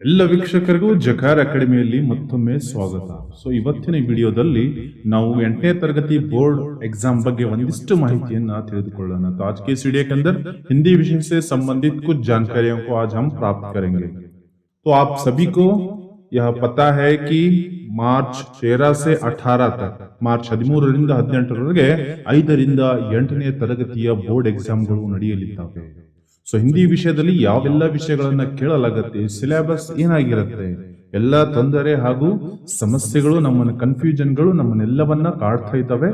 ಎಲ್ಲ ವೀಕ್ಷಕರಿಗೂ ಜಕಾರ್ ಅಕಾಡೆಮಿಯಲ್ಲಿ ಮತ್ತೊಮ್ಮೆ ಸ್ವಾಗತ. ಇವತ್ತಿನ ವಿಡಿಯೋದಲ್ಲಿ ನಾವು 8ನೇ ತರಗತಿ ಬೋರ್ड एग्जाम ಬಗ್ಗೆ ಒಂದಿಷ್ಟು ಮಾಹಿತಿಯನ್ನ ತಿಳಿದುಕೊಳ್ಳೋಣ. तो आज के इस वीडियो के अंदर हिंदी विषय से संबंधित कुछ जानकारियों को आज हम प्राप्त करेंगे. तो आप सभी को यह पता है कि ಮಾರ್ಚ್ 13 से 18 तक ಮಾರ್ಚ್ 13 ರಿಂದ 18 ರವರೆಗೆ 5 ರಿಂದ 8ನೇ ತರಗತಿಯ ಬೋರ್ಡ್ ಎಕ್ಸಾಮ್ಗಳು ನಡೆಯಲಿದ್ದಾವೆ. ಹಿಂದಿ ವಿಷಯದಲ್ಲಿ ಯಾವೆಲ್ಲ ವಿಷಯಗಳನ್ನ ಕೇಳಲಾಗುತ್ತೆ, ಸಿಲೆಬಸ್ ಏನಾಗಿರುತ್ತೆ, ಎಲ್ಲ ತೊಂದರೆ ಹಾಗೂ ಸಮಸ್ಯೆಗಳು ನಮ್ಮನ್ನ ಕನ್ಫ್ಯೂಷನ್ಗಳು ನಮ್ಮನ್ನೆಲ್ಲವನ್ನ ಕಾಡ್ತಾ ಇದ್ದಾವೆ.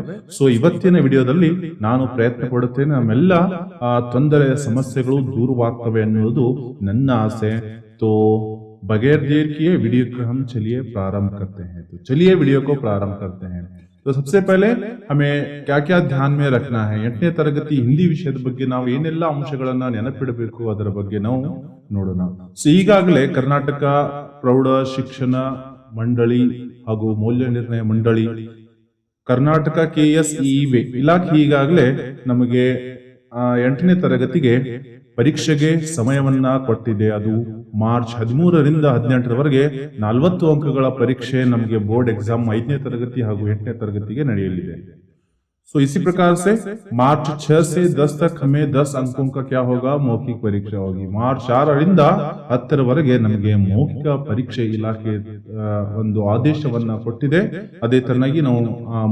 ಇವತ್ತಿನ ವಿಡಿಯೋದಲ್ಲಿ ನಾನು ಪ್ರಯತ್ನ ಪಡುತ್ತೇನೆ ನಮ್ಮೆಲ್ಲ ತೊಂದರೆಯ ಸಮಸ್ಯೆಗಳು ದೂರವಾಗ್ತವೆ ಅನ್ನೋದು ನನ್ನ ಆಸೆ. तो बगैर देर किए वीडियो को हम चलिए प्रारंभ करते हैं. तो चलिए वीडियो को प्रारंभ करते हैं. तो सबसे पहले हमें क्या क्या ध्यान में रखना है, 8ನೇ ತರಗತಿ ಹಿಂದಿ ವಿಷಯದ ಬಗ್ಗೆ ನಾವು ಏನೆಲ್ಲ ಅಂಶಗಳನ್ನ ನೆನಪಿಡಬೇಕು ಅದರ ಬಗ್ಗೆ ನಾವು ನೋಡೋಣ. ಈಗಾಗಲೇ ಕರ್ನಾಟಕ ಪ್ರೌಢ ಶಿಕ್ಷಣ ಮಂಡಳಿ ಹಾಗೂ ಮೌಲ್ಯ ನಿರ್ಣಯ ಮಂಡಳಿ, ಕರ್ನಾಟಕ KSEE ಇಲಾಖೆ ಈಗಾಗಲೇ ನಮಗೆ 8ನೇ ತರಗತಿಗೆ ಪರೀಕ್ಷೆಗೆ ಸಮಯವನ್ನ ಕೊಟ್ಟಿದೆ. ಅದು ಮಾರ್ಚ್ 13 ರಿಂದ 18 ರವರೆಗೆ 40 ಅಂಕಗಳ ಪರೀಕ್ಷೆ ನಮಗೆ ಬೋರ್ಡ್ एग्जाम 5ನೇ ತರಗತಿ ಹಾಗೂ 8ನೇ ತರಗತಿಗೆ ನಡೆಯಲಿದೆ. इसी प्रकार से मार्च 6 से 10 तक हमें 10 अंकों का क्या होगा, मौखिक परीक्षा होगी. ಮಾರ್ಚ್ 6 ರಿಂದ 10 ರವರೆಗೆ ನಮಗೆ ಮೌಖಿಕ ಪರೀಕ್ಷೆ ಇಲಾಖೆ ಒಂದು ಆದೇಶವನ್ನ ಕೊಟ್ಟಿದೆ. ಅದೇ ತರನಾಗಿ ನಾವು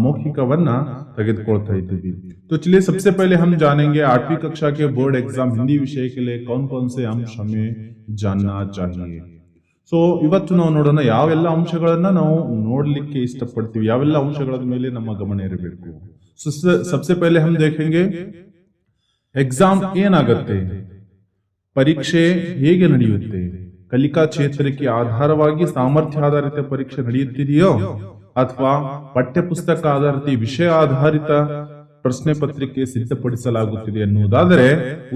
ಮೌಖಿಕವನ್ನ ತೆಗೆದುಕೊಳ್ತಾ ಇದ್ದೀವಿ. तो चलिए सबसे पहले हम जानेंगे 8वीं कक्षा के बोर्ड एग्जाम हिंदी विषय के लिए कौन कौन से अंश हमें जानना चाहिए. ಇವತ್ತು ನಾವು ನೋಡೋಣ ಯಾವೆಲ್ಲ ಅಂಶಗಳನ್ನ ನಾವು ನೋಡ್ಲಿಕ್ಕೆ ಇಷ್ಟಪಡ್ತೀವಿ, ಯಾವೆಲ್ಲ ಅಂಶಗಳ ಮೇಲೆ ನಮ್ಮ ಗಮನ ಇರಬೇಕು. सबसे पहले हम देखेंगे एग्जाम ಏನಾಗುತ್ತೆ, ಪರೀಕ್ಷೆ ಹೇಗೆ ನಡೆಯುತ್ತೆ, ಕಲಿಕಾ ಕ್ಷೇತ್ರಕ್ಕೆ ಆಧಾರವಾಗಿ ಸಾಮರ್ಥ್ಯ ಆಧಾರಿತ ಪರೀಕ್ಷೆ ನಡೆಯುತ್ತಿದೆಯೋ ಅಥವಾ ಪಠ್ಯಪುಸ್ತಕ ಆಧಾರಿತ ವಿಷಯ ಆಧಾರಿತ ಪ್ರಶ್ನೆ ಪತ್ರಿಕೆ ಸಿದ್ಧಪಡಿಸಲಾಗುತ್ತಿದೆ ಎನ್ನುವುದಾದರೆ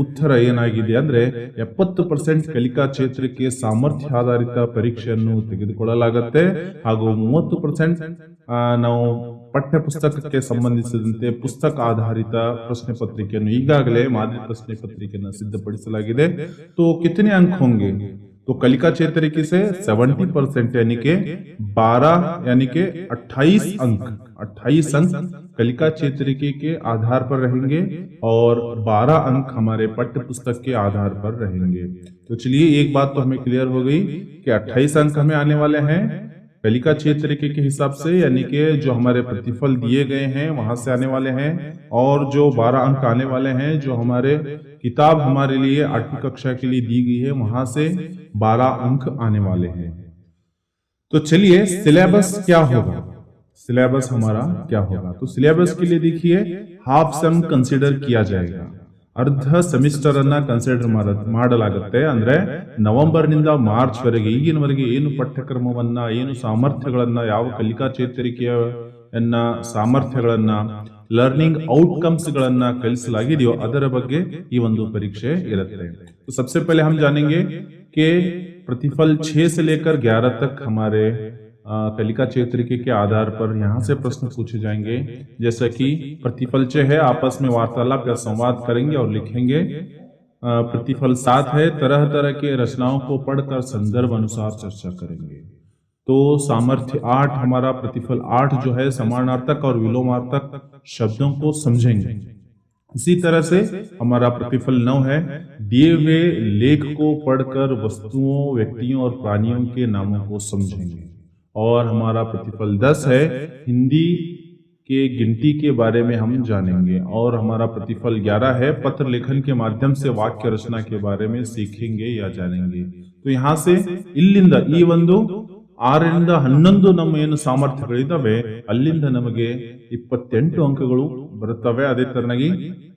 ಉತ್ತರ ಏನಾಗಿದೆ ಅಂದ್ರೆ 70% ಕಲಿಕಾ ಕ್ಷೇತ್ರಕ್ಕೆ ಸಾಮರ್ಥ್ಯ ಆಧಾರಿತ ಪರೀಕ್ಷೆಯನ್ನು ತೆಗೆದುಕೊಳ್ಳಲಾಗುತ್ತೆ ಹಾಗೂ 30% ನಾವು ಪಠ್ಯ ಪುಸ್ತಕಕ್ಕೆ ಸಂಬಂಧಿಸಿದಂತೆ ಪುಸ್ತಕ ಆಧಾರಿತ ಪ್ರಶ್ನೆ ಪತ್ರಿಕೆಯನ್ನು ಈಗಾಗಲೇ ಮಾದರಿ ಪ್ರಶ್ನೆ ಪತ್ರಿಕೆಯನ್ನು ಸಿದ್ಧಪಡಿಸಲಾಗಿದೆ. तो कितने अंक होंगे, तो कलिका क्षेत्र से 70% यानी के 12 यानी के 28 अंक कलिका क्षेत्र के आधार पर रहेंगे और 12 अंक हमारे पाठ्य पुस्तक के आधार पर रहेंगे. तो चलिए एक बात तो हमें क्लियर हो गई कि 28 अंक हमें आने वाले हैं कलिका क्षेत्र के हिसाब से, यानी कि जो हमारे प्रतिफल दिए गए हैं वहां से आने वाले हैं, और जो 12 अंक आने वाले हैं जो हमारे किताब हमारे लिए 8वीं कक्षा के लिए दी गई है वहां से 12 अंक आने वाले हैं. तो चलिए सिलेबस क्या होगा, सिलेबस हमारा क्या होगा. तो सिलेबस के लिए देखिए हाफ सेम कंसिडर किया जाएगा, ಅರ್ಧ ಸೆಮಿಸ್ಟರ್ ಅನ್ನ ಕನ್ಸಿಡರ್ ಮಾಡಲಾಗುತ್ತೆ. ಅಂದ್ರೆ ನವೆಂಬರ್ ನಿಂದ ಮಾರ್ಚ್ ವರೆಗೆ ಈಗಿನವರೆಗೆ ಏನು ಪಠ್ಯಕ್ರಮವನ್ನ, ಏನು ಸಾಮರ್ಥ್ಯಗಳನ್ನ, ಯಾವ ಕಲಿಕಾ ಚೇತರಿಕೆಯನ್ನ ಸಾಮರ್ಥ್ಯಗಳನ್ನ, ಲರ್ನಿಂಗ್ ಔಟ್ಕಮ್ಸ್ ಗಳನ್ನ ಕಲಿಸಲಾಗಿದೆಯೋ ಅದರ ಬಗ್ಗೆ ಈ ಒಂದು ಪರೀಕ್ಷೆ ಇರುತ್ತೆ. तो सबसे पहले हम जानेंगे कि प्रतिफल 6 से लेकर 11 तक हमारे कलिका क्षेत्र के आधार पर यहाँ से प्रश्न पूछे जाएंगे. जैसा कि प्रतिफल 6 है, आपस में वार्तालाप या संवाद करेंगे और लिखेंगे. प्रतिफल 7 है, तरह तरह के रचनाओं को पढ़कर संदर्भ अनुसार चर्चा करेंगे. तो सामर्थ्य 8 हमारा प्रतिफल 8 जो है समानार्थक और विलोमार्थक शब्दों को समझेंगे. इसी तरह से हमारा प्रतिफल 9 है, दिए हुए लेख को पढ़कर वस्तुओं, व्यक्तियों और प्राणियों के नामों को समझेंगे. और हमारा प्रतिफल 10 है, हिंदी के गिनती के बारे में हम जानेंगे. और हमारा प्रतिफल 11 है, पत्र लेखन के माध्यम से वाक्य रचना के बारे में सीखेंगे या जानेंगे. तो यहाँ से इल्लिंದ ಈ ಒಂದು 6 ರಿಂದ 11 ನಮ್ಮ ಏನು ಸಾಮರ್ಥ್ಯಗಳಿದ್ದಾವೆ ಅಲ್ಲಿಂದ ನಮಗೆ 28 ಅಂಕಗಳು ಬರುತ್ತವೆ. ಅದೇ ತರನಾಗಿ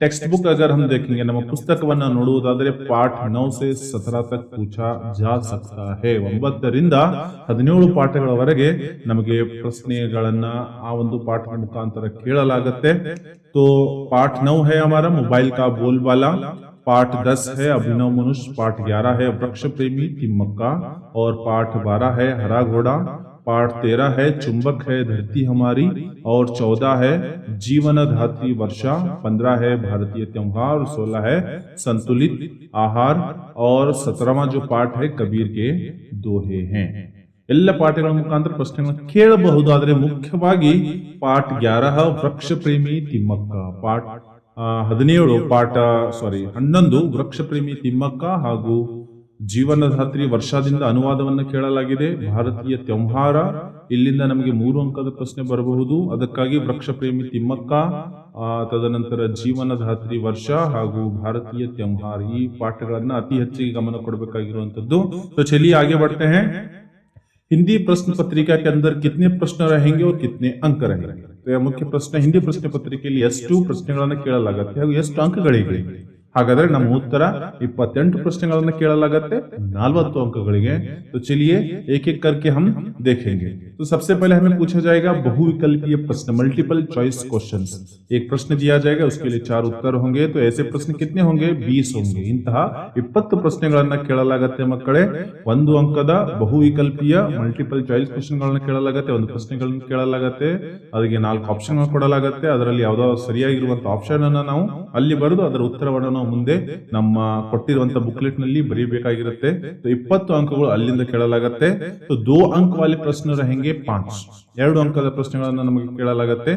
ಟೆಕ್ಸ್ಟ್ ಬುಕ್ अगर हम देखेंगे ನಮ್ಮ ಪುಸ್ತಕವನ್ನ ನೋಡುವುದಾದರೆ ಪಾಠ 9 से 17 तक पूछा जा सकता है. 9 ರಿಂದ 17 ಪಾಠಗಳವರೆಗೆ ನಮಗೆ ಪ್ರಶ್ನೆಗಳನ್ನ ಆ ಒಂದು ಪಾಠದ ಮುಖಾಂತರ ಕೇಳಲಾಗುತ್ತೆ. तो पाठ 9 है हमारा मोबाइल का बोलबाला, पाठ 10 है अभिनव मनुष्य, पाठ 11 है वृक्ष प्रेमी तिम्मक्का, और पाठ 12 है हरा घोड़ा, पाठ 13 है चुंबक है धरती हमारी, और 14 है जीवन धात्री वर्षा, 15 है भारतीय त्योहार, 16 है संतुलित आहार, और 17वां जो पाठ है कबीर के दोहे हैं। ಎಲ್ಲ ಪಾಠಗಳ ಮುಖಾಂತರ ಪ್ರಶ್ನೆಗಳನ್ನು ಕೇಳಬಹುದಾದರೆ ಮುಖ್ಯವಾಗಿ ಪಾಠ 11 ವೃಕ್ಷ ಪ್ರೇಮಿ ತಿಮ್ಮಕ್ಕ, ಪಾಠ 11 ವೃಕ್ಷ ಪ್ರೇಮಿ ತಿಮ್ಮಕ್ಕ ಹಾಗೂ ಜೀವನಧಾತ್ರಿ ವರ್ಷದಿಂದ ಅನುವಾದವನ್ನು ಕೇಳಲಾಗಿದೆ. ಭಾರತೀಯ ತ್ಯೋಹಾರ, ಇಲ್ಲಿಂದ ನಮಗೆ 3 ಅಂಕದ ಪ್ರಶ್ನೆ ಬರಬಹುದು, ಅದಕ್ಕಾಗಿ ವೃಕ್ಷ ಪ್ರೇಮಿ ತಿಮ್ಮಕ್ಕ, ತದನಂತರ ಜೀವನಧಾತ್ರಿ ವರ್ಷ ಹಾಗೂ ಭಾರತೀಯ ತ್ಯೋಹಾರ ಈ ಪಾಠಗಳನ್ನ ಅತಿ ಹೆಚ್ಚಿಗೆ ಗಮನ ಕೊಡಬೇಕಾಗಿರುವಂತದ್ದು. तो चलिए आगे बढ़ते हैं। हिंदी प्रश्न पत्रिका के अंदर कितने प्रश्न रहेंगे और कितने अंक रहेंगे? तो यह मुख्य प्रश्न हिंदी प्रश्न पत्रिಕೆಯಲ್ಲಿ ಎಷ್ಟು ಪ್ರಶ್ನೆಗಳನ್ನು ಕೇಳಲಾಗುತ್ತೆ ಹಾಗೂ ಎಷ್ಟು ಅಂಕಗಳಿಗೆ? ಹಾಗಾದ್ರೆ ನಮ್ಮ ಉತ್ತರ 28 ಪ್ರಶ್ನೆಗಳನ್ನು ಕೇಳಲಾಗುತ್ತೆ 40 अंकಗಳಿಗೆ। तो चलिए एक एक करके हम देखेंगे। तो सबसे पहले हमें पूछा जाएगा बहुविकल्पीय प्रश्न, मल्टीपल चॉइस क्वेश्चंस। एक प्रश्न दिया जाएगा, उसके लिए 4 उत्तर होंगे। तो ऐसे प्रश्न कितने होंगे? 20 होंगे। इंತಹ 20 ಪ್ರಶ್ನೆಗಳನ್ನ ಕೇಳಲಾಗುತ್ತೆ ಮಕ್ಕಳೇ। 1 ಅಂಕದ ಬಹುವಿಕಲ್ಪೀಯ ಮಲ್ಟಿಪಲ್ ಚಾಯ್ಸ್ ಕ್ವೆಶ್ಚನ್ಗಳನ್ನ ಕೇಳಲಾಗುತ್ತೆ, 1 ಪ್ರಶ್ನೆಗಳನ್ನು ಕೇಳಲಾಗುತ್ತೆ, ಅದಕ್ಕೆ 4 ಆಪ್ಷನ್ ಕೊಡಲಾಗುತ್ತೆ, ಅದರಲ್ಲಿ ಯಾವುದೋ ಸರಿಯಾಗಿರುವಂತ ಆಪ್ಷನ್ ಅನ್ನ ನಾವು ಅಲ್ಲಿ ಬರೆದು ಅದರ ಉತ್ತರವನ್ನು ನಾವು ಮುಂದೆ ನಮ್ಮ ಕೊಟ್ಟಿರುವಂತ ಬುಕ್ಲೆಟ್ ನಲ್ಲಿ ಬರೆಯಬೇಕಾಗಿರುತ್ತೆ। तो 20 ಅಂಕಗಳು ಅಲ್ಲಿಂದ ಕೇಳಲಾಗುತ್ತೆ। तो 2 अंक वाले प्रश्न रहेंगे 5, 2 ಅಂಕದ ಪ್ರಶ್ನೆಗಳನ್ನ ನಮಗೆ ಕೇಳಲಾಗುತ್ತೆ,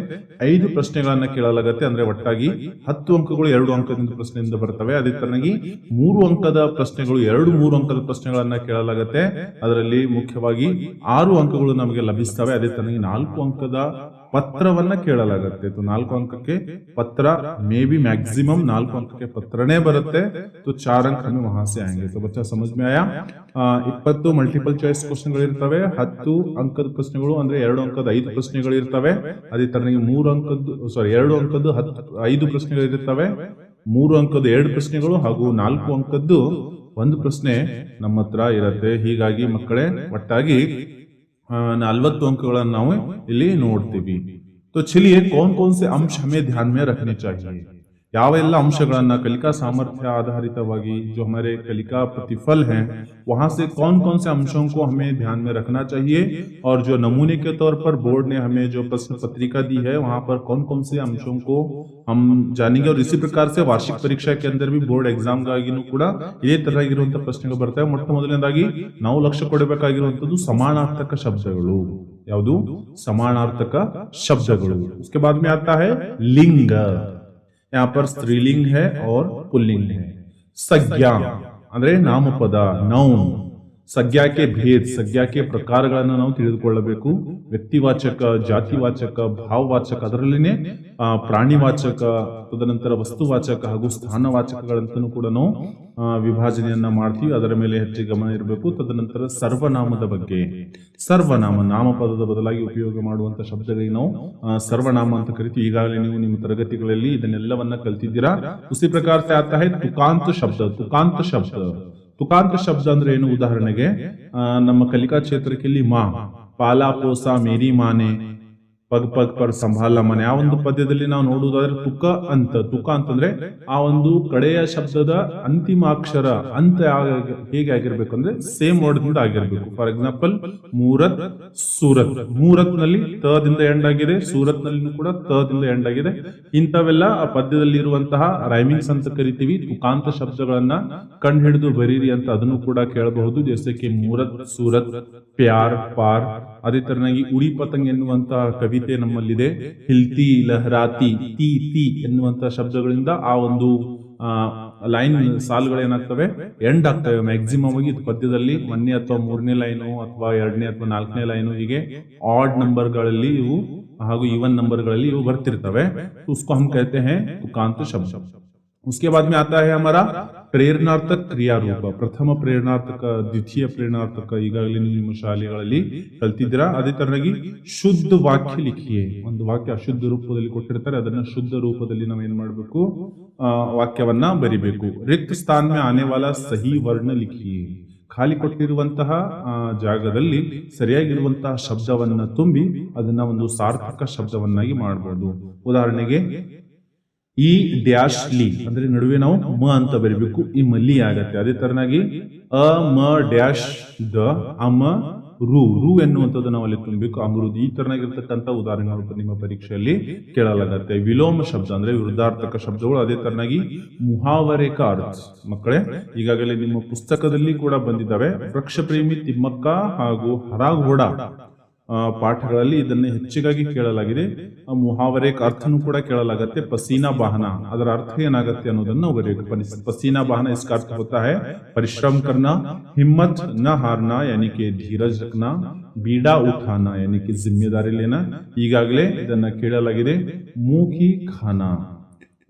5 ಪ್ರಶ್ನೆಗಳನ್ನ ಕೇಳಲಾಗುತ್ತೆ, ಅಂದ್ರೆ ಒಟ್ಟಾಗಿ 10 ಅಂಕಗಳು 2 ಅಂಕದಿಂದ ಪ್ರಶ್ನೆಯಿಂದ ಬರ್ತವೆ। ಅದೇ ತರನಾಗಿ 3 ಅಂಕದ ಪ್ರಶ್ನೆಗಳು 3 ಅಂಕದ ಪ್ರಶ್ನೆಗಳನ್ನ ಕೇಳಲಾಗುತ್ತೆ, ಅದರಲ್ಲಿ ಮುಖ್ಯವಾಗಿ 6 ಅಂಕಗಳು ನಮಗೆ ಲಭಿಸ್ತವೆ। ಅದೇ ತರನಾಗಿ 4 ಅಂಕದ ಪತ್ರವನ್ನ ಕೇಳಲಾಗುತ್ತೆ। तो 4 अंक पत्र में भी मैक्सिमम 4 अंक के पत्रನೇ ಬರುತ್ತೆ। तो 4 अंक हमें वहां से आएंगे। तो बच्चा समझ में आया? 20 ಮಲ್ಟಿಪಲ್ ಚಾಯ್ಸ್ ಕ್ವೆಶ್ಚನ್ಗಳು ಇರ್ತವೆ, 10 ಅಂಕದ ಪ್ರಶ್ನೆಗಳು ಅಂದ್ರೆ 2 ಅಂಕದ 5 ಪ್ರಶ್ನೆಗಳು ಇರ್ತವೆ, ಅದೇ ತರನಾಗಿ 2 ಅಂಕದ 5 ಪ್ರಶ್ನೆಗಳು ಇರ್ತವೆ, 3 ಅಂಕದ 2 ಪ್ರಶ್ನೆಗಳು ಹಾಗೂ 4 ಅಂಕದ್ದು 1 ಪ್ರಶ್ನೆ ನಮ್ಮ ಹತ್ರ ಇರುತ್ತೆ। ಹೀಗಾಗಿ ಮಕ್ಕಳೇ ಒಟ್ಟಾಗಿ 40 अंकಗಳನ್ನು ನಾವು ಇಲ್ಲಿ ನೋಡ್ತೀವಿ। तो चलिए कौन कौन से अंश हमें ध्यान में रखने चाहिए? ಯಾವೆಲ್ಲ ಅಂಶಗಳನ್ನ ಕಲಿಕಾ ಸಾಮರ್ಥ್ಯ ಆಧಾರಿತವಾಗಿ जो हमारे कलिका प्रतिफल हैं वहां से कौन कौन से अंशों को हमें ध्यान में रखना चाहिए, और जो नमूने के तौर पर बोर्ड ने हमें जो प्रश्न पत्रिका दी है वहां पर कौन कौन से अंशों को हम जानेंगे। और इसी प्रकार से वार्षिक परीक्षा के अंदर भी बोर्ड एग्जाम ಗಾಗಿನೂ ಕೂಡ ಇದೇ ತರಹಗಿರುವಂತಹ ಪ್ರಶ್ನೆಗಳು ಬರ್ತವೆ। ಮೊಟ್ಟ ಮೊದಲನೇದಾಗಿ ನಾವು ಲಕ್ಷ್ಯ ಕೊಡಬೇಕಾಗಿರುವಂತದ್ದು ಸಮಾನಾರ್ಥಕ ಶಬ್ದಗಳು। ಯಾವುದು? ಸಮಾನಾರ್ಥಕ ಶಬ್ದಗಳು। उसके बाद में आता है लिंग, यहाँ पर स्त्रीलिंग है और पुल्लिंग है। संज्ञा ಅಂದ್ರೆ ನಾಮಪದ, ನೌನ್, ಸಂಜ್ಞಾಕ್ಕೆ ಭೇದ, ಸಂಜ್ಞಾಕ್ಕೆ ಪ್ರಕಾರಗಳನ್ನು ನಾವು ತಿಳಿದುಕೊಳ್ಳಬೇಕು। ವ್ಯಕ್ತಿವಾಚಕ, ಜಾತಿವಾಚಕ, ಭಾವವಾಚಕ, ಅದರಲ್ಲಿನೇ ಪ್ರಾಣಿವಾಚಕ, ತದನಂತರ ವಸ್ತುವಾಚಕ ಹಾಗೂ ಸ್ಥಾನವಾಚಕಗಳಂತನೂ ಕೂಡ ನಾವು ವಿಭಾಜನೆಯನ್ನ ಮಾಡ್ತೀವಿ, ಅದರ ಮೇಲೆ ಹೆಚ್ಚು ಗಮನ ಇರಬೇಕು। ತದನಂತರ ಸರ್ವನಾಮದ ಬಗ್ಗೆ, ಸರ್ವನಾಮ ನಾಮಪದದ ಬದಲಾಗಿ ಉಪಯೋಗ ಮಾಡುವಂತ ಶಬ್ದಗಳಿಗೆ ನಾವು ಸರ್ವನಾಮ ಅಂತ ಕರಿತೀವಿ। ಈಗಾಗಲೇ ನೀವು ನಿಮ್ಮ ತರಗತಿಗಳಲ್ಲಿ ಇದನ್ನೆಲ್ಲವನ್ನ ಕಲ್ತಿದ್ದೀರಾ। ಉಸಿ ಪ್ರಕಾರ से आता है ತುಕಾಂತ ಶಬ್ದ। ತುಕಾಂತ ಶಬ್ದ, ತುಕಾಂತ ಶಬ್ದ ಅಂದ್ರೆ ಏನು? ಉದಾಹರಣೆಗೆ ನಮ್ಮ ಕಲಿಕಾ ಕ್ಷೇತ್ರದಲ್ಲಿ ಮಾ, ಪಾಲಾ ಪೋಸಾ ಮೇರಿ ಮಾನೆ, ಪಗ್ ಪಗ್ ಪರ್ ಸಂಭಾಲ ಮನೆ, ಆ ಒಂದು ಪದ್ಯದಲ್ಲಿ ನಾವು ನೋಡುವುದಾದ್ರೆ ತುಕ ಅಂತಂದ್ರೆ ಆ ಒಂದು ಕಡೆಯ ಶಬ್ದದ ಅಂತಿಮ ಅಕ್ಷರ ಅಂತ ಹೇಗೆ ಆಗಿರ್ಬೇಕು ಅಂದ್ರೆ ಸೇಮ್ ವರ್ಡ್ ಆಗಿರ್ಬೇಕು। ಫಾರ್ ಎಕ್ಸಾಂಪಲ್ ಮೂರತ್, ಸೂರತ್, ಮೂರತ್ ನಲ್ಲಿ ತದಿಂದ ಎಂಡ್ ಆಗಿದೆ, ಸೂರತ್ ನಲ್ಲಿ ಕೂಡ ತದಿಂದ ಎಂಡ್ ಆಗಿದೆ। ಇಂಥವೆಲ್ಲ ಆ ಪದ್ಯದಲ್ಲಿ ಇರುವಂತಹ ರೈಮಿಂಗ್ಸ್ ಅಂತ ಕರಿತೀವಿ। ತುಕಾಂತ ಶಬ್ದಗಳನ್ನ ಕಂಡು ಹಿಡಿದು ಬರೀರಿ ಅಂತ ಅದನ್ನು ಕೂಡ ಕೇಳಬಹುದು। ಜೈಸೆ ಮೂರತ್, ಸೂರತ್, ಪ್ಯಾರ್, ಪಾರ್, ಅದೇ ತರನಾಗಿ ಉಡಿ ಪತಂಗ್ ಎನ್ನುವಂತಹ ಕವಿತೆ ನಮ್ಮಲ್ಲಿದೆ। ಹಿಲ್ತಿ, ಲಹರಾತಿ, ತಿ ತಿ ಎನ್ನುವಂತಹ ಶಬ್ದಗಳಿಂದ ಆ ಒಂದು ಲೈನ್ ಸಾಲುಗಳೇನಾಗ್ತವೆ? ಎಂಡ್ ಆಗ್ತವೆ ಮ್ಯಾಕ್ಸಿಮಮ್ ಆಗಿ ಪದ್ಯದಲ್ಲಿ 1ನೇ ಅಥವಾ 3ನೇ ಲೈನು ಅಥವಾ 2ನೇ ಅಥವಾ 4ನೇ ಲೈನು, ಹೀಗೆ ಆಡ್ ನಂಬರ್ಗಳಲ್ಲಿ ಇವು ಹಾಗೂ ಈವನ್ ನಂಬರ್ಗಳಲ್ಲಿ ಇವು ಬರ್ತಿರ್ತವೆ। उसको हम कहते हैं तुकांत शब्द। उसके बाद में आता है हमारा ಪ್ರೇರಣಾರ್ಥಕ ಕ್ರಿಯಾರೂಪ। ಪ್ರಥಮ ಪ್ರೇರಣಾರ್ಥಕ, ದ್ವಿತೀಯ ಪ್ರೇರಣಾರ್ಥಕ ಈಗಾಗಲೇ ನೀವು ನಿಮ್ಮ ಶಾಲೆಗಳಲ್ಲಿ ಕಲ್ತಿದ್ದೀರಾ। ಅದೇ ತರನಾಗಿ ಶುದ್ಧ ವಾಕ್ಯ ಲಿಖಿಯೇ, ಒಂದು ವಾಕ್ಯ ಅಶುದ್ಧ ರೂಪದಲ್ಲಿ ಕೊಟ್ಟಿರ್ತಾರೆ, ಅದನ್ನ ಶುದ್ಧ ರೂಪದಲ್ಲಿ ನಾವು ಏನ್ ಮಾಡಬೇಕು? ವಾಕ್ಯವನ್ನ ಬರಿಬೇಕು। ರಿಕ್ತ ಸ್ಥಾನ ಮೇ ಆನೆ ವಾಲಾ ಸಹಿ ವರ್ಣ ಲಿಖಿಯೇ, ಖಾಲಿ ಕೊಟ್ಟಿರುವಂತಹ ಜಾಗದಲ್ಲಿ ಸರಿಯಾಗಿರುವಂತಹ ಶಬ್ದವನ್ನ ತುಂಬಿ ಅದನ್ನ ಒಂದು ಸಾರ್ಥಕ ಶಬ್ದವನ್ನಾಗಿ ಮಾಡಬಹುದು। ಉದಾಹರಣೆಗೆ ಈ ಡ್ಯಾಶ್ ಲಿ ಅಂದ್ರೆ ನಡುವೆ ನಾವು ಮ ಅಂತ ಬರೀಬೇಕು, ಈ ಮಲ್ಲಿ ಆಗತ್ತೆ. ಅದೇ ತರನಾಗಿ ಅ ಮ ಡ್ಯಾಶ್ ದ ಅಮ ರು ಎನ್ನುವಂಥದ್ದು ನಾವು ಅಲ್ಲಿ ತುಂಬಬೇಕು, ಅಮೃದ್. ಈ ತರನಾಗಿರ್ತಕ್ಕಂಥ ಉದಾಹರಣೆಗಳು ನಿಮ್ಮ ಪರೀಕ್ಷೆಯಲ್ಲಿ ಕೇಳಲಾಗತ್ತೆ. ವಿಲೋಮ ಶಬ್ದ ಅಂದ್ರೆ ವಿರುದ್ಧಾರ್ಥಕ ಶಬ್ದಗಳು. ಅದೇ ತರನಾಗಿ ಮುಹಾವರೇಕ ಅರ್ಥ ಮಕ್ಕಳೇ ಈಗಾಗಲೇ ನಿಮ್ಮ ಪುಸ್ತಕದಲ್ಲಿ ಕೂಡ ಬಂದಿದ್ದಾವೆ. ವೃಕ್ಷ ಪ್ರೇಮಿ ತಿಮ್ಮಕ್ಕ ಹಾಗೂ ಹರಾಘೋಡ ಪಾಠಗಳಲ್ಲಿ ಇದನ್ನೇ ಹೆಚ್ಚಿಗಾಗಿ ಕೇಳಲಾಗಿದೆ. ಮುಹಾವರೇಕ ಅರ್ಥನೂ ಕೂಡ ಕೇಳಲಾಗತ್ತೆ. ಪಸೀನಾ ಬಾಹನ ಅದರ ಅರ್ಥ ಏನಾಗತ್ತೆ ಅನ್ನೋದನ್ನು ನಾವು ಬರೆಯಬೇಕು. पसीना बहाना इसका अर्थ होता है परिश्रम करना, हिम्मत न हारना यानी कि धीरज रखना, बीड़ा उठाना यानी कि जिम्मेदारी लेना. ಈಗಾಗಲೇ ಇದನ್ನ ಕೇಳಲಾಗಿದೆ. ಮೂಕಿ ಖಾನಾ,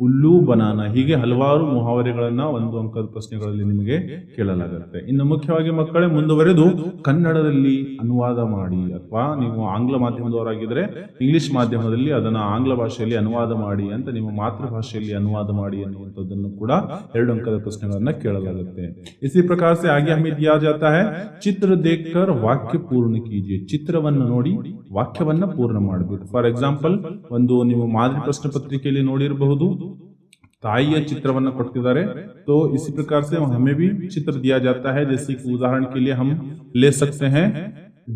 ಉಲ್ಲು ಬನಾನ, ಹೀಗೆ ಹಲವಾರು ಮುಹಾವರೆಗಳನ್ನ ಒಂದು ಅಂಕದ ಪ್ರಶ್ನೆಗಳಲ್ಲಿ ನಿಮಗೆ ಕೇಳಲಾಗುತ್ತೆ. ಇನ್ನು ಮುಖ್ಯವಾಗಿ ಮಕ್ಕಳೇ ಮುಂದುವರೆದು ಕನ್ನಡದಲ್ಲಿ ಅನುವಾದ ಮಾಡಿ, ಅಥವಾ ನೀವು ಆಂಗ್ಲ ಮಾಧ್ಯಮದವರಾಗಿದ್ರೆ ಇಂಗ್ಲಿಷ್ ಮಾಧ್ಯಮದಲ್ಲಿ ಅದನ್ನ ಆಂಗ್ಲ ಭಾಷೆಯಲ್ಲಿ ಅನುವಾದ ಮಾಡಿ ಅಂತ, ನಿಮ್ಮ ಮಾತೃಭಾಷೆಯಲ್ಲಿ ಅನುವಾದ ಮಾಡಿ ಅನ್ನುವಂಥದ್ದನ್ನು ಕೂಡ 2 ಅಂಕದ ಪ್ರಶ್ನೆಗಳನ್ನ ಕೇಳಲಾಗುತ್ತೆ. ಇಸಿ ಪ್ರಕಾರ से आगे हमें दिया जाता है चित्र देखकर वाक्य पूर्ण कीजिए. ಚಿತ್ರವನ್ನು ನೋಡಿ ವಾಕ್ಯವನ್ನ ಪೂರ್ಣ ಮಾಡಬೇಕು. ಫಾರ್ ಎಕ್ಸಾಂಪಲ್, ಒಂದು ನೀವು ಮಾದರಿ ಪ್ರಶ್ನೆ ಪತ್ರಿಕೆಯಲ್ಲಿ ನೋಡಿರಬಹುದು, ताई चित्रवन्न ಕೊಟ್ಟಿದ್ದಾರೆ. तो इसी प्रकार से हमें भी चित्र दिया जाता है. जैसे कि उदाहरण के लिए हम ले सकते हैं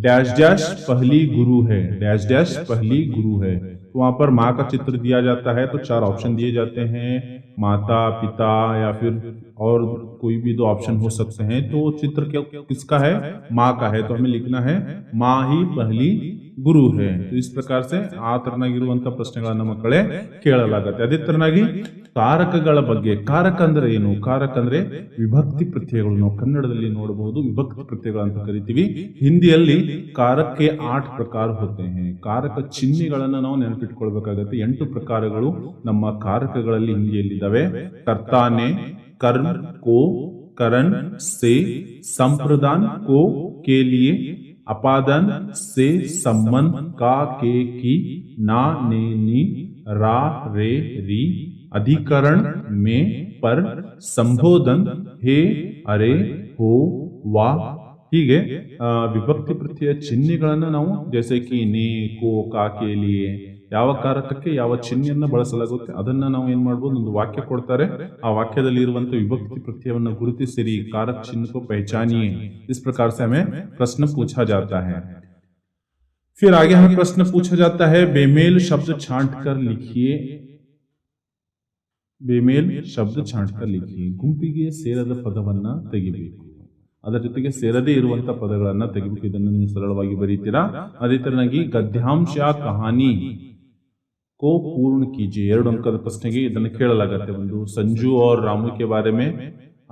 डैश डैश पहली गुरु है, डैश डैश पहली गुरु है. तो वहां पर माँ का चित्र दिया जाता है, तो 4 ऑप्शन दिए जाते हैं, माता, पिता या फिर और कोई भी 2 ऑप्शन हो सकते हैं. तो चित्र किसका है? माँ का है, तो हमें लिखना है माँ ही पहली ಗುರು ಹೇ. ಇಸ್ ಪ್ರಕಾರ ಸೆ ಆ ತರನಾಗಿರುವಂತಹ ಪ್ರಶ್ನೆಗಳನ್ನ ಮಕ್ಕಳೇ ಕೇಳಲಾಗುತ್ತೆ. ಅದೇ ತರನಾಗಿ ಕಾರಕಗಳ ಬಗ್ಗೆ. ಕಾರಕ ಅಂದ್ರೆ ಏನು? ಕಾರಕ ಅಂದ್ರೆ ವಿಭಕ್ತಿ ಪ್ರತ್ಯಯಗಳು. ನಾವು ಕನ್ನಡದಲ್ಲಿ ನೋಡಬಹುದು ವಿಭಕ್ತಿ ಪ್ರತ್ಯಯಗಳು ಅಂತ ಕರಿತೀವಿ. ಹಿಂದಿಯಲ್ಲಿ ಕಾರಕ್ಕೆ 8 ಪ್ರಕಾರ ಹೋತೆ ಹೇ. ಕಾರಕ ಚಿಹ್ನೆಗಳನ್ನ ನಾವು ನೆನಪಿಟ್ಕೊಳ್ಬೇಕಾಗತ್ತೆ. 8 ಪ್ರಕಾರಗಳು ನಮ್ಮ ಕಾರಕಗಳಲ್ಲಿ ಹಿಂದಿಯಲ್ಲಿದ್ದಾವೆ. ಕರ್ತಾನೆ, कर्म को, करण से, संप्रदान को, के लिए, अपादन से, संबंध का, के, की, ना, ने, नी, रा, रे, री, अधिकरण में, पर, संबोधन, हे, अरे, हो, वा. ಹೀಗೆ ವಿಭಕ್ತಿ ಪ್ರತ್ಯಯ ಚಿಹ್ನೆಗಳನ್ನ ನಾವು ಜैसे कि ने, को, का, के लिए ಯಾವ ಕಾರಕಕ್ಕೆ ಯಾವ ಚಿಹ್ನೆಯನ್ನ ಬಳಸಲಾಗುತ್ತೆ ಅದನ್ನ ನಾವು ಏನ್ ಮಾಡಬಹುದು, ಒಂದು ವಾಕ್ಯ ಕೊಡ್ತಾರೆ, ಆ ವಾಕ್ಯದಲ್ಲಿ ಇರುವಂತ ವಿಭಕ್ತಿ ಪ್ರತ್ಯಯವನ್ನ ಗುರುತಿಸಿರಿ, कारक चिन्ह को पहचानिए. इस प्रकार से हमें प्रश्न पूछा जाता है. फिर आगे हमें प्रश्न पूछा जाता है बेमेल शब्द छांट कर लिखिए. बेमेल शब्द छांट कर लिखिए. ಗುಂಪಿಗೆ ಸೇರದ ಪದವನ್ನ ತೆಗಿಬೇಕು, ಅದರ ಜೊತೆಗೆ ಸೇರದೇ ಇರುವಂತ ಪದಗಳನ್ನ ತೆಗಿಬೇಕು. ಇದನ್ನು ನೀವು ಸರಳವಾಗಿ ಬರೀತೀರಾ. ಅದೇ ತರನಾಗಿ ಗದ್ಯಾಂಶ ಕಹಾನಿ को पूर्ण कीजिए. 2 अंकದ ಪ್ರಶ್ನೆಗೆ ಇದನ್ನು ಕೇಳಲಾಗುತ್ತೆ. ಒಂದು ಸಂಜು और ರಾಮು के बारे में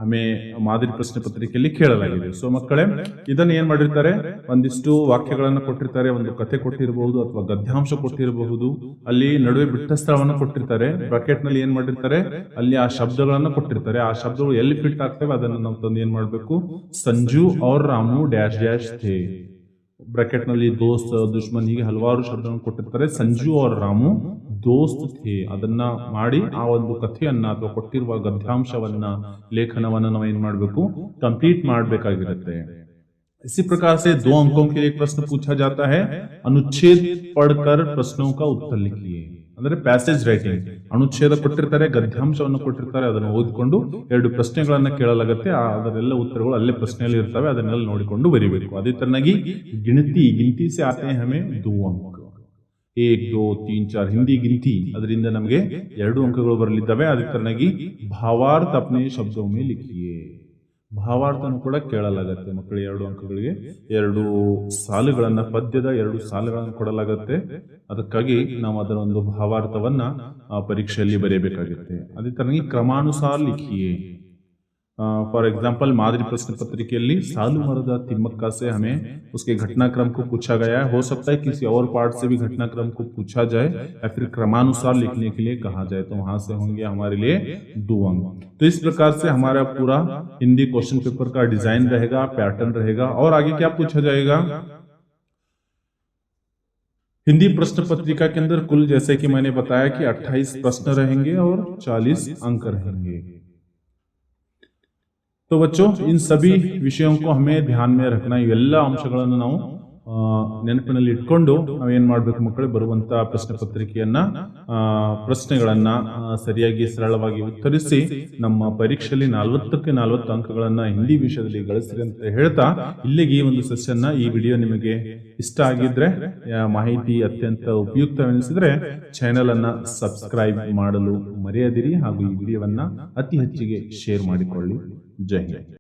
हमें ಮಾದರಿ ಪ್ರಶ್ನೆ ಪತ್ರಿಕೆಯಲ್ಲಿ ಕೇಳಲಾಗಿದೆ. ಸೊ ಮಕ್ಕಳೇ, ಇದನ್ನ ಏನ್ ಮಾಡಿರ್ತಾರೆ, ಒಂದಿಷ್ಟು ವಾಕ್ಯಗಳನ್ನ ಕೊಟ್ಟಿರ್ತಾರೆ, ಒಂದು ಕಥೆ ಕೊಟ್ಟಿರಬಹುದು ಅಥವಾ ಗದ್ಯಾಂಶ ಕೊಟ್ಟಿರಬಹುದು. ಅಲ್ಲಿ ನಡುವೆ ಬಿಟ್ಟ ಸ್ಥಳವನ್ನ ಕೊಟ್ಟಿರ್ತಾರೆ, ಬ್ರಾಕೆಟ್ ನಲ್ಲಿ ಏನ್ ಮಾಡಿರ್ತಾರೆ, ಅಲ್ಲಿ ಆ ಶಬ್ದಗಳನ್ನ ಕೊಟ್ಟಿರ್ತಾರೆ. ಆ ಶಬ್ದಗಳು ಎಲ್ಲಿ ಫಿಟ್ ಆಗ್ತವೆ ಅದನ್ನ ನಾವು ತಂದು ಏನ್ ಮಾಡ್ಬೇಕು, ಸಂಜು और ರಾಮು ಡ್ಯಾಶ್ ಡ್ಯಾಶ್ ಥೇ, ಬ್ರಾಕೆಟ್ ನಲ್ಲಿ ದೋಸ್ತ್, ದುಶ್ಮನ್, ಹೀಗೆ ಹಲವಾರು ಶಬ್ದಗಳನ್ನು ಕೊಟ್ಟಿರ್ತಾರೆ. ಸಂಜು और ರಾಮು ದೋಸ್ತ್ ಥೇ ಅದನ್ನ ಮಾಡಿ ಆ ಒಂದು ಕಥೆಯನ್ನ ಅಥವಾ ಕೊಟ್ಟಿರುವ ಗದ್ಯಾಂಶವನ್ನ, ಲೇಖನವನ್ನ ನಾವು ಏನ್ ಮಾಡ್ಬೇಕು, ಕಂಪ್ಲೀಟ್ ಮಾಡಬೇಕಾಗಿರುತ್ತೆ. इसी प्रकार से 2 अंकों के लिए एक प्रश्न पूछा जाता है अनुच्छेद पढ़कर प्रश्नों का उत्तर लिखिए. ಅಂದ್ರೆ ಪ್ಯಾಸೇಜ್ ರೈಟಿಂಗ್. ಅನುಚ್ಛೇದ ಕೊಟ್ಟಿರ್ತಾರೆ, ಗದ್ಯಾಂಶವನ್ನು ಕೊಟ್ಟಿರ್ತಾರೆ, ಅದನ್ನು ಓದಿಕೊಂಡು 2 ಪ್ರಶ್ನೆಗಳನ್ನ ಕೇಳಲಾಗುತ್ತೆ. ಅದರೆಲ್ಲ ಉತ್ತರಗಳು ಅಲ್ಲೇ ಪ್ರಶ್ನೆಯಲ್ಲಿ ಇರ್ತವೆ, ಅದನ್ನೆಲ್ಲ ನೋಡಿಕೊಂಡು ಬರೀಬೇಕು. ಅದೇ ತರನಾಗಿ ಗಿಣತಿ ಸೆ ಆತೆ ಹೈ ಹಮೇं 2 अंक, 1 2 3 4 ಹಿಂದಿ ಗಿನತಿ, ಅದರಿಂದ ನಮಗೆ 2 ಅಂಕಗಳು ಬರಲಿದ್ದಾವೆ. ಅದೇ ತರನಾಗಿ ಭಾವಾರ್ಥ ಅಪ್ನೆ ಶಬ್ದೋ ಮೇ ಲಿಖಿಯೆ. ಭಾವಾರ್ಥನೂ ಕೂಡ ಕೇಳಲಾಗತ್ತೆ ಮಕ್ಕಳು. 2 ಅಂಕಗಳಿಗೆ 2 ಸಾಲುಗಳನ್ನ, ಪದ್ಯದ 2 ಸಾಲುಗಳನ್ನು ಕೊಡಲಾಗತ್ತೆ. ಅದಕ್ಕಾಗಿ ನಾವು ಅದರ ಒಂದು ಭಾವಾರ್ಥವನ್ನ ಪರೀಕ್ಷೆಯಲ್ಲಿ ಬರೆಯಬೇಕಾಗುತ್ತೆ. ಅದೇ ತರನಾಗಿ ಕ್ರಮಾನುಸಾರ ಲಿಖಿಯೆ. फॉर एग्जाम्पल मादरी प्रश्न पत्रिकेಯಲ್ಲಿ सालू मरदा तिम्मक्का से हमें उसके घटनाक्रम को पूछा गया है. हो सकता है किसी और पार्ट से भी घटनाक्रम को पूछा जाए या फिर क्रमानुसार लिखने के लिए कहा जाए, तो वहां से होंगे हमारे लिए 2 अंक. तो इस प्रकार से हमारा पूरा हिंदी क्वेश्चन पेपर का डिजाइन रहेगा, पैटर्न रहेगा. और आगे क्या पूछा जाएगा, हिंदी प्रश्न पत्रिका के अंदर कुल, जैसे कि मैंने बताया कि 28 प्रश्न रहेंगे और 40 अंक रहेंगे. तो बच्चों, इन सभी विषयों को हमें ध्यान में रखना. ಇವೆಲ್ಲ ಅಂಶಗಳನ್ನು ನಾವು ನೆನಪಿನಲ್ಲಿ ಇಟ್ಕೊಂಡು ನಾವೇನ್ ಮಾಡ್ಬೇಕು ಮಕ್ಕಳು, ಬರುವಂತ ಪ್ರಶ್ನೆ ಪತ್ರಿಕೆಯನ್ನ ಪ್ರಶ್ನೆಗಳನ್ನ ಸರಿಯಾಗಿ ಸರಳವಾಗಿ ಉತ್ತರಿಸಿ ನಮ್ಮ ಪರೀಕ್ಷೆಯಲ್ಲಿ 40ಕ್ಕೆ 40 ಅಂಕಗಳನ್ನ ಹಿಂದಿ ವಿಷಯದಲ್ಲಿ ಗಳಿಸ್ರಿ ಅಂತ ಹೇಳ್ತಾ, ಇಲ್ಲಿಗೆ ಈ ಒಂದು ಸೆಷನ್ ಈ ವಿಡಿಯೋ ನಿಮಗೆ ಇಷ್ಟ ಆಗಿದ್ರೆ, ಮಾಹಿತಿ ಅತ್ಯಂತ ಉಪಯುಕ್ತವೆನಿಸಿದ್ರೆ ಚಾನೆಲ್ ಅನ್ನ ಸಬ್ಸ್ಕ್ರೈಬ್ ಮಾಡಲು ಮರೆಯದಿರಿ ಹಾಗೂ ಈ ವಿಡಿಯೋವನ್ನ ಅತಿ ಹೆಚ್ಚಿಗೆ ಶೇರ್ ಮಾಡಿಕೊಳ್ಳಿ. ಜೈ ಹಿಂದ್.